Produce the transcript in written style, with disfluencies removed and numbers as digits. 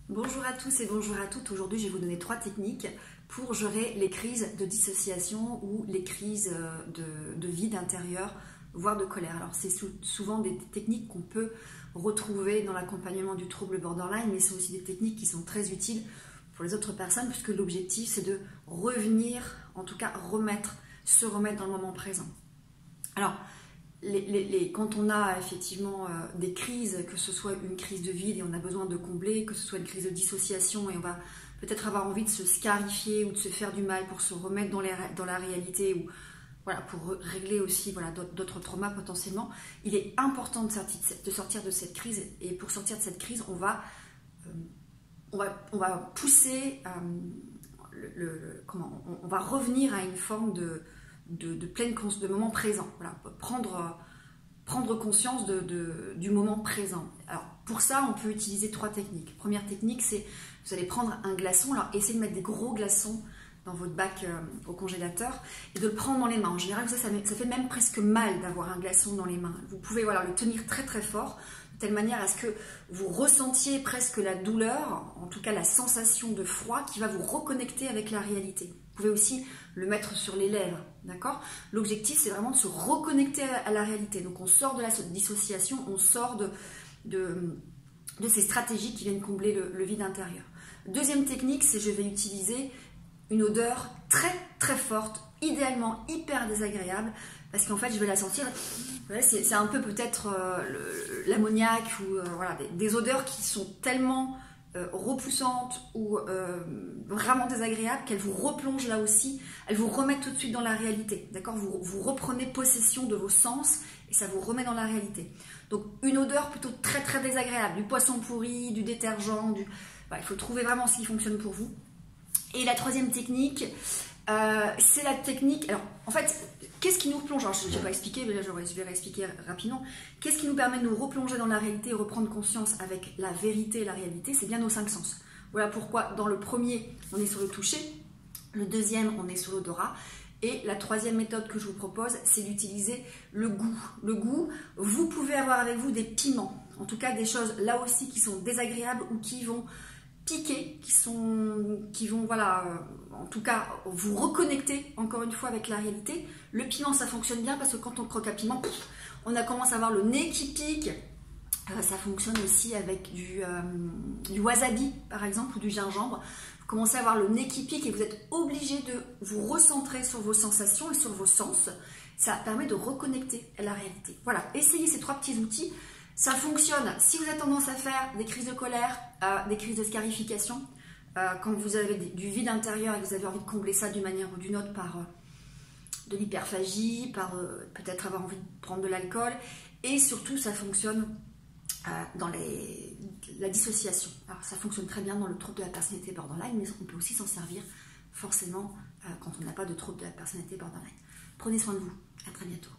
Bonjour à tous et bonjour à toutes. Aujourd'hui, je vais vous donner 3 techniques pour gérer les crises de dissociation ou les crises de vide intérieur, voire de colère. Alors, c'est souvent des techniques qu'on peut retrouver dans l'accompagnement du trouble borderline, mais c'est aussi des techniques qui sont très utiles pour les autres personnes, puisque l'objectif, c'est de revenir, en tout cas se remettre dans le moment présent. Alors, quand on a effectivement des crises, que ce soit une crise de vide et on a besoin de combler, que ce soit une crise de dissociation et on va peut-être avoir envie de se scarifier ou de se faire du mal pour se remettre dans la réalité ou voilà, pour régler aussi voilà, d'autres traumas potentiellement, il est important de sortir de cette crise. Et pour sortir de cette crise, on va pousser, on va revenir à une forme de moment présent, voilà, prendre conscience du moment présent. Alors pour ça, on peut utiliser 3 techniques. Première technique, c'est vous allez prendre un glaçon, alors essayez de mettre des gros glaçons dans votre bac au congélateur et de le prendre dans les mains. En général, ça fait même presque mal d'avoir un glaçon dans les mains. Vous pouvez voilà, le tenir très très fort, de telle manière à ce que vous ressentiez presque la douleur, en tout cas la sensation de froid qui va vous reconnecter avec la réalité. Vous pouvez aussi le mettre sur les lèvres, d'accord? L'objectif, c'est vraiment de se reconnecter à la réalité. Donc, on sort de la dissociation, on sort de ces stratégies qui viennent combler le vide intérieur. Deuxième technique, c'est je vais utiliser une odeur très très forte, idéalement hyper désagréable, parce qu'en fait, je vais la sentir. C'est un peu peut-être l'ammoniac ou voilà, des odeurs qui sont tellement repoussantes ou vraiment désagréables qu'elles vous replongent là aussi, elles vous remettent tout de suite dans la réalité, d'accord? Vous reprenez possession de vos sens et ça vous remet dans la réalité. Donc une odeur plutôt très très désagréable, du poisson pourri, du détergent, il faut trouver vraiment ce qui fonctionne pour vous. Et la troisième technique, c'est la technique, alors en fait, qu'est-ce qui nous replonge? Alors je n'ai pas expliqué, mais là je vais réexpliquer rapidement. Qu'est-ce qui nous permet de nous replonger dans la réalité et reprendre conscience avec la vérité et la réalité? C'est bien nos 5 sens. Voilà pourquoi dans le premier, on est sur le toucher, le deuxième, on est sur l'odorat, et la troisième méthode que je vous propose, c'est d'utiliser le goût. Le goût, vous pouvez avoir avec vous des piments, en tout cas des choses là aussi qui sont désagréables ou qui vont piquer, qui vont voilà, en tout cas vous reconnecter encore une fois avec la réalité. Le piment, ça fonctionne bien parce que quand on croque un piment, on commence à avoir le nez qui pique. Ça fonctionne aussi avec du wasabi par exemple ou du gingembre. Vous commencez à avoir le nez qui pique et vous êtes obligé de vous recentrer sur vos sensations et sur vos sens. Ça permet de reconnecter à la réalité. Voilà, essayez ces 3 petits outils. Ça fonctionne si vous avez tendance à faire des crises de colère, des crises de scarification, quand vous avez du vide intérieur et que vous avez envie de combler ça d'une manière ou d'une autre par de l'hyperphagie, par peut-être avoir envie de prendre de l'alcool. Et surtout, ça fonctionne dans la dissociation. Alors, ça fonctionne très bien dans le trouble de la personnalité borderline, mais on peut aussi s'en servir forcément quand on n'a pas de trouble de la personnalité borderline. Prenez soin de vous. À très bientôt.